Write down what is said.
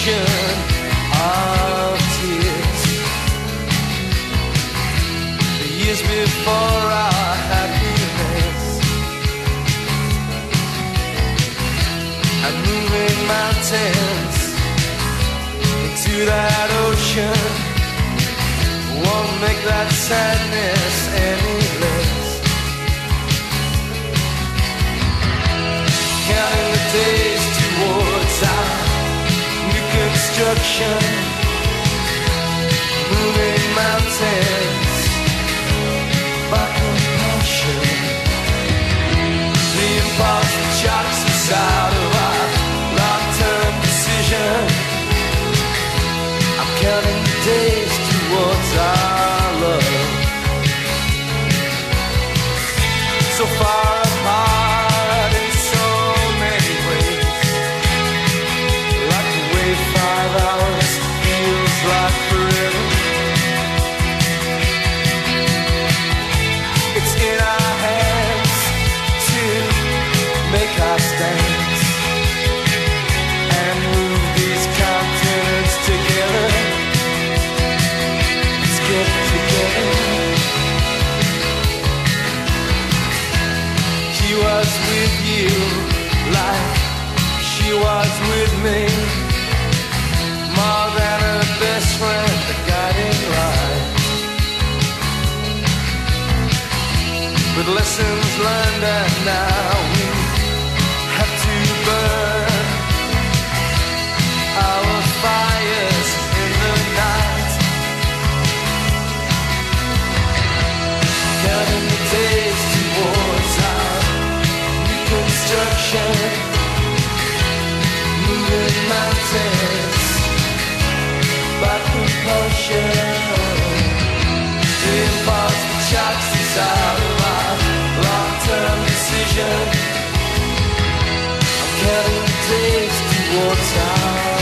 ocean of tears. The years before our happiness, and moving mountains into that ocean won't make that sadness any less. Counting the days towards our new construction, moving mountains by compulsion. The impulse that shocks us out of our long-term decision. I'm counting the days towards our love. So far apart in so many ways, like the way 5 hours feels like forever. It's in our hands to make our stands and move these continents together. Let's get together. She was with you like she was with me, more than a best friend, a guiding light. With lessons learned, and now we have to burn our fires in the night. Counting the days towards our new construction, moving mountains by compulsion. The impulse that shocks us out of our long-term decision. I'm counting the days towards our